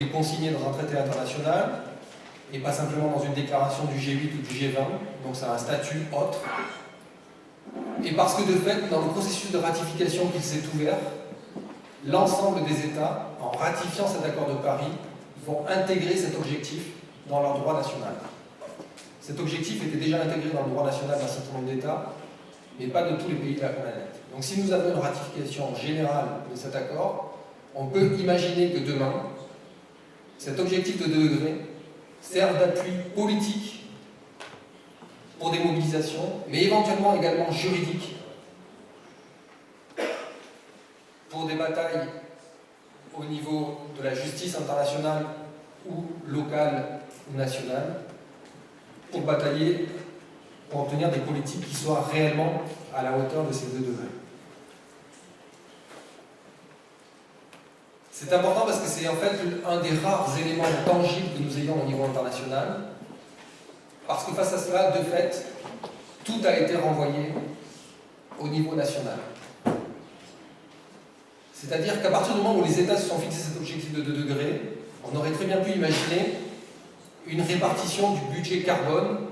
est consigné dans un traité international et pas simplement dans une déclaration du G8 ou du G20, donc ça a un statut autre. Et parce que de fait, dans le processus de ratification qu'il s'est ouvert, l'ensemble des États, en ratifiant cet accord de Paris, vont intégrer cet objectif dans leur droit national. Cet objectif était déjà intégré dans le droit national d'un certain nombre d'États, mais pas de tous les pays de la planète. Donc si nous avons une ratification générale de cet accord, on peut imaginer que demain, cet objectif de 2 degrés serve d'appui politique pour des mobilisations, mais éventuellement également juridiques pour des batailles au niveau de la justice internationale ou locale ou nationale, pour batailler, pour obtenir des politiques qui soient réellement à la hauteur de ces 2 degrés. C'est important parce que c'est en fait un des rares éléments tangibles que nous ayons au niveau international, parce que face à cela, de fait, tout a été renvoyé au niveau national. C'est-à-dire qu'à partir du moment où les États se sont fixés cet objectif de 2 degrés, on aurait très bien pu imaginer une répartition du budget carbone,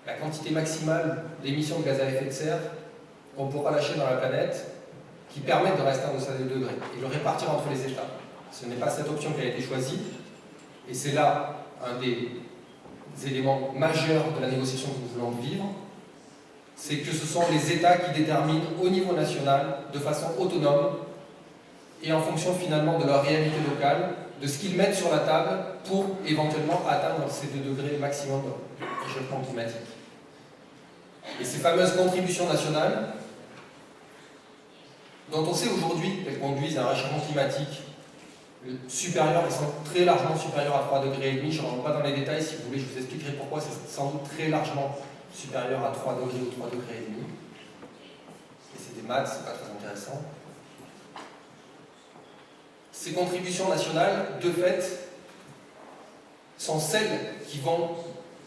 la quantité maximale d'émissions de gaz à effet de serre qu'on pourra lâcher dans la planète, qui permettent de rester en deçà des 2 degrés, et le répartir entre les États. Ce n'est pas cette option qui a été choisie, et c'est là un des éléments majeurs de la négociation que nous voulons vivre, c'est que ce sont les États qui déterminent au niveau national, de façon autonome, et en fonction finalement de leur réalité locale, de ce qu'ils mettent sur la table pour éventuellement atteindre ces 2 degrés maximum de réchauffement climatique. Et ces fameuses contributions nationales, dont on sait aujourd'hui qu'elles conduisent à un réchauffement climatique supérieur, elles sont très largement supérieures à 3,5 degrés. Je ne rentre pas dans les détails, si vous voulez, je vous expliquerai pourquoi c'est sans doute très largement supérieur à 3 degrés ou 3,5 degrés. Et c'est des maths, c'est pas très intéressant. Ces contributions nationales, de fait, sont celles qui vont,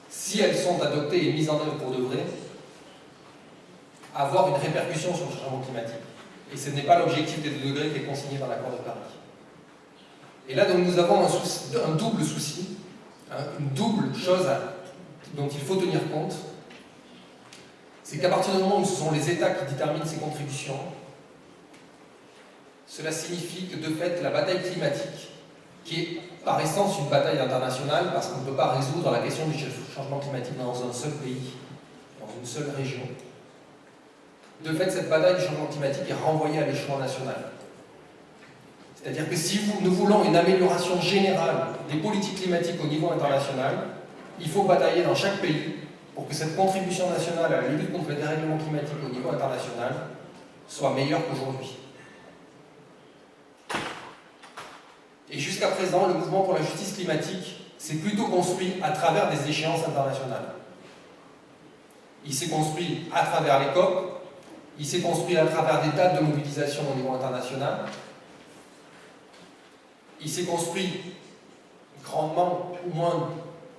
si elles sont adoptées et mises en œuvre pour de vrai, avoir une répercussion sur le changement climatique. Et ce n'est pas l'objectif des 2 degrés qui est consigné dans l'accord de Paris. Et là, donc, nous avons un double souci, une double chose dont il faut tenir compte, c'est qu'à partir du moment où ce sont les États qui déterminent ces contributions, cela signifie que de fait, la bataille climatique, qui est par essence une bataille internationale, parce qu'on ne peut pas résoudre la question du changement climatique dans un seul pays, dans une seule région, de fait, cette bataille du changement climatique est renvoyée à l'échelon national. C'est-à-dire que si nous voulons une amélioration générale des politiques climatiques au niveau international, il faut batailler dans chaque pays pour que cette contribution nationale à la lutte contre le dérèglement climatique au niveau international soit meilleure qu'aujourd'hui. Et jusqu'à présent, le mouvement pour la justice climatique s'est plutôt construit à travers des échéances internationales. Il s'est construit à travers les COP, il s'est construit à travers des dates de mobilisation au niveau international. Il s'est construit grandement, ou moins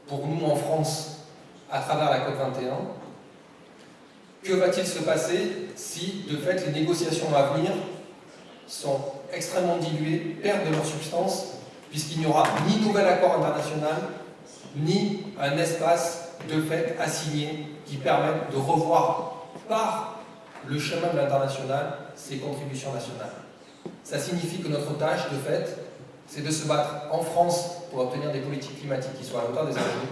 pour nous en France, à travers la COP21. Que va-t-il se passer si, de fait, les négociations à venir sont extrêmement diluées, perdent de leur substance, puisqu'il n'y aura ni nouvel accord international, ni un espace, de fait, assigné qui permette de revoir par le chemin de l'international, ses contributions nationales. Ça signifie que notre tâche, de fait, c'est de se battre en France pour obtenir des politiques climatiques qui soient à la hauteur des enjeux,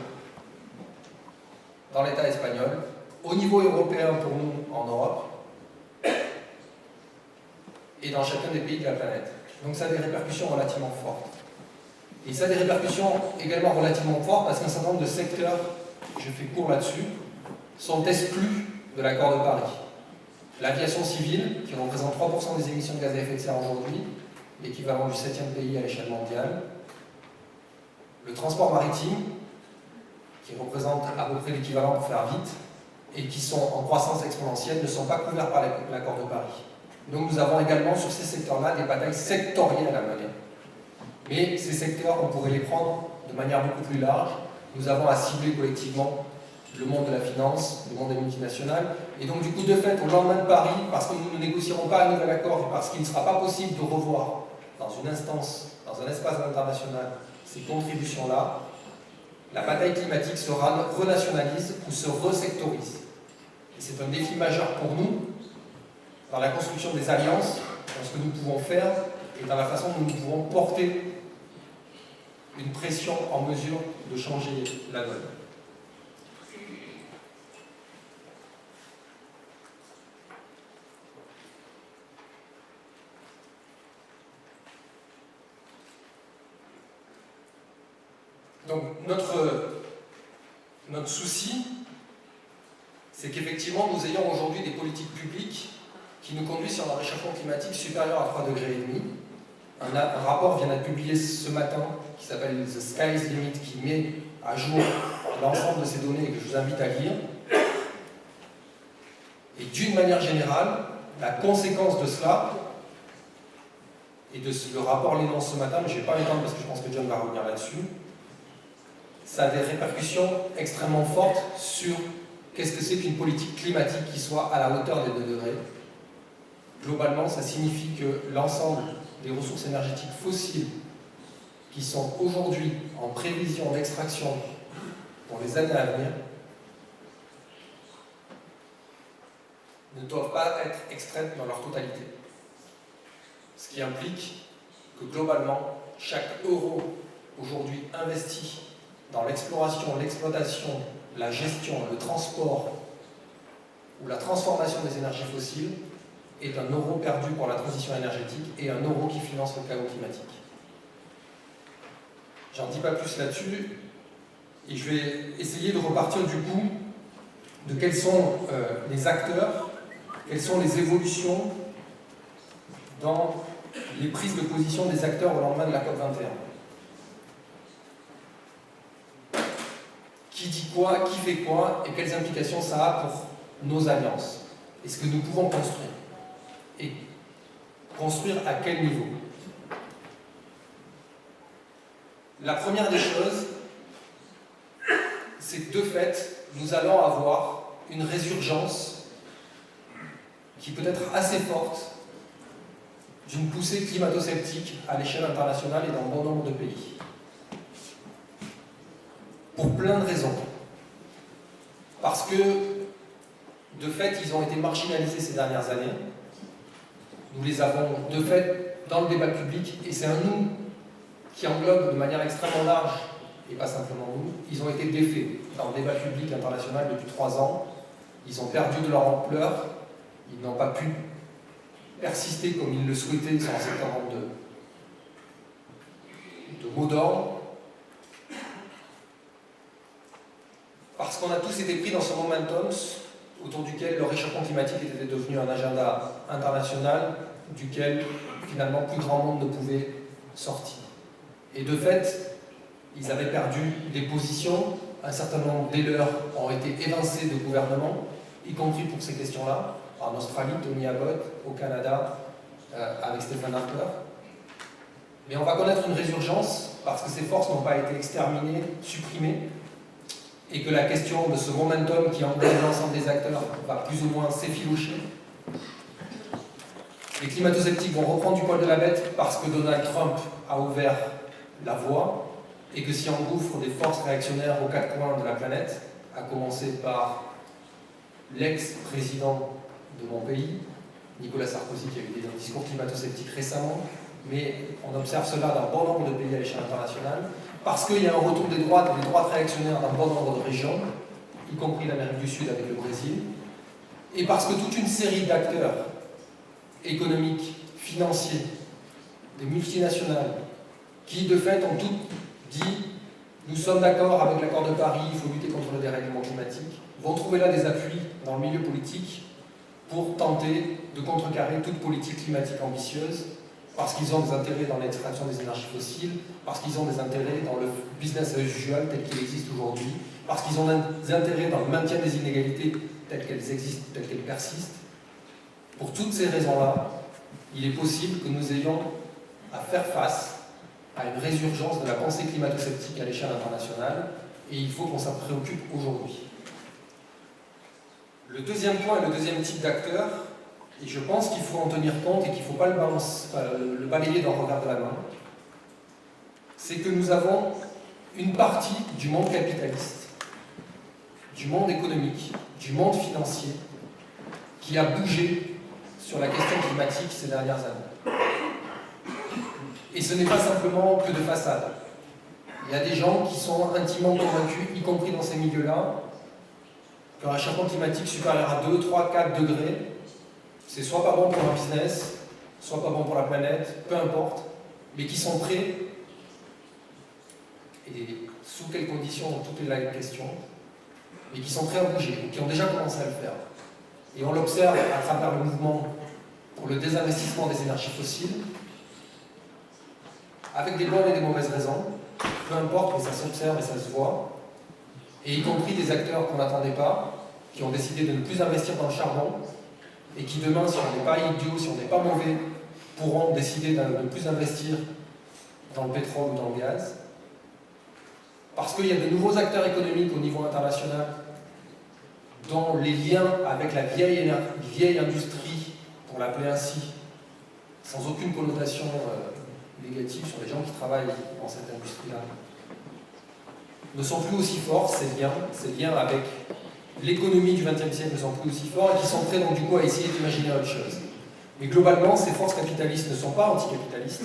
dans l'État espagnol, au niveau européen pour nous en Europe, et dans chacun des pays de la planète. Donc ça a des répercussions relativement fortes. Et ça a des répercussions également relativement fortes parce qu'un certain nombre de secteurs, je fais court là-dessus, sont exclus de l'accord de Paris. L'aviation civile, qui représente 3% des émissions de gaz à effet de serre aujourd'hui, l'équivalent du 7e pays à l'échelle mondiale. Le transport maritime, qui représente à peu près l'équivalent pour faire vite, et qui sont en croissance exponentielle, ne sont pas couverts par l'accord de Paris. Donc nous avons également sur ces secteurs-là des batailles sectorielles à mener. Mais ces secteurs, on pourrait les prendre de manière beaucoup plus large. Nous avons à cibler collectivement le monde de la finance, le monde des multinationales. Et donc du coup, de fait, au lendemain de Paris, parce que nous ne négocierons pas un nouvel accord et parce qu'il ne sera pas possible de revoir dans une instance, dans un espace international, ces contributions-là, la bataille climatique se renationalise ou se resectorise. Et c'est un défi majeur pour nous, dans la construction des alliances, dans ce que nous pouvons faire et dans la façon dont nous pouvons porter une pression en mesure de changer la donne. Donc notre souci, c'est qu'effectivement nous ayons aujourd'hui des politiques publiques qui nous conduisent sur un réchauffement climatique supérieur à 3,5 degrés. Un rapport vient d'être publié ce matin qui s'appelle The Sky's Limit, qui met à jour l'ensemble de ces données et que je vous invite à lire. Et d'une manière générale, la conséquence de cela, et le rapport l'énonce ce matin, mais je ne vais pas m'étendre parce que je pense que John va revenir là-dessus, ça a des répercussions extrêmement fortes sur qu'est-ce que c'est qu'une politique climatique qui soit à la hauteur des 2 degrés. Globalement, ça signifie que l'ensemble des ressources énergétiques fossiles qui sont aujourd'hui en prévision d'extraction pour les années à venir ne doivent pas être extraites dans leur totalité. Ce qui implique que globalement, chaque euro aujourd'hui investi dans l'exploration, l'exploitation, la gestion, le transport ou la transformation des énergies fossiles est un euro perdu pour la transition énergétique et un euro qui finance le chaos climatique. J'en dis pas plus là-dessus et je vais essayer de repartir du coup de quels sont les acteurs, quelles sont les évolutions dans les prises de position des acteurs au lendemain de la COP21. Qui dit quoi, qui fait quoi et quelles implications ça a pour nos alliances et ce que nous pouvons construire. Et construire à quel niveau? La première des choses, c'est que de fait, nous allons avoir une résurgence qui peut être assez forte d'une poussée climato-sceptique à l'échelle internationale et dans bon nombre de pays. Pour plein de raisons. Parce que, de fait, ils ont été marginalisés ces dernières années. Nous les avons, de fait, dans le débat public, et c'est un nous qui englobe de manière extrêmement large, et pas simplement nous, ils ont été défaits dans le débat public international depuis 3 ans. Ils ont perdu de leur ampleur, ils n'ont pas pu persister comme ils le souhaitaient sur un certain nombre de mots d'ordre. Parce qu'on a tous été pris dans ce momentum autour duquel le réchauffement climatique était devenu un agenda international duquel finalement plus grand monde ne pouvait sortir. Et de fait, ils avaient perdu des positions, un certain nombre des leurs ont été évincés de gouvernement, y compris pour ces questions-là, en Australie, Tony Abbott, au Canada, avec Stephen Harper. Mais on va connaître une résurgence parce que ces forces n'ont pas été exterminées, supprimées, et que la question de ce momentum qui englobe l'ensemble des acteurs va plus ou moins s'effilocher. Les climato-sceptiques vont reprendre du poil de la bête parce que Donald Trump a ouvert la voie et que s'y engouffrent des forces réactionnaires aux 4 coins de la planète, à commencer par l'ex-président de mon pays, Nicolas Sarkozy, qui a eu des discours climato-sceptiques récemment, mais on observe cela dans bon nombre de pays à l'échelle internationale, parce qu'il y a un retour des droites réactionnaires dans bon nombre de régions, y compris l'Amérique du Sud avec le Brésil, et parce que toute une série d'acteurs économiques, financiers, des multinationales, qui de fait ont toutes dit « nous sommes d'accord avec l'accord de Paris, il faut lutter contre le dérèglement climatique », vont trouver là des appuis dans le milieu politique pour tenter de contrecarrer toute politique climatique ambitieuse, parce qu'ils ont des intérêts dans l'extraction des énergies fossiles, parce qu'ils ont des intérêts dans le business as usual tel qu'il existe aujourd'hui, parce qu'ils ont des intérêts dans le maintien des inégalités telles qu'elles existent, telles qu'elles persistent. Pour toutes ces raisons-là, il est possible que nous ayons à faire face à une résurgence de la pensée climato-sceptique à l'échelle internationale, et il faut qu'on s'en préoccupe aujourd'hui. Le deuxième point et le deuxième type d'acteurs, Et je pense qu'il faut en tenir compte et qu'il ne faut pas le balayer d'un revers de la main. C'est que nous avons une partie du monde capitaliste, du monde économique, du monde financier, qui a bougé sur la question climatique ces dernières années. Et ce n'est pas simplement que de façade. Il y a des gens qui sont intimement convaincus, y compris dans ces milieux-là, qu'un réchauffement climatique supérieur à 2, 3, 4 degrés, c'est soit pas bon pour un business, soit pas bon pour la planète, peu importe, mais qui sont prêts, et sous quelles conditions, tout est là une question, mais qui sont prêts à bouger, ou qui ont déjà commencé à le faire. Et on l'observe à travers le mouvement pour le désinvestissement des énergies fossiles, avec des bonnes et des mauvaises raisons, peu importe, mais ça s'observe et ça se voit, et y compris des acteurs qu'on n'attendait pas, qui ont décidé de ne plus investir dans le charbon, et qui demain, si on n'est pas idiots, si on n'est pas mauvais, pourront décider de ne plus investir dans le pétrole ou dans le gaz. Parce qu'il y a de nouveaux acteurs économiques au niveau international dont les liens avec la vieille industrie, pour l'appeler ainsi, sans aucune connotation négative sur les gens qui travaillent dans cette industrie-là, ne sont plus aussi forts, ces liens avec l'économie du XXe siècle ne sont plus aussi forts et qui sont prêts donc du coup à essayer d'imaginer autre chose. Mais globalement, ces forces capitalistes ne sont pas anticapitalistes,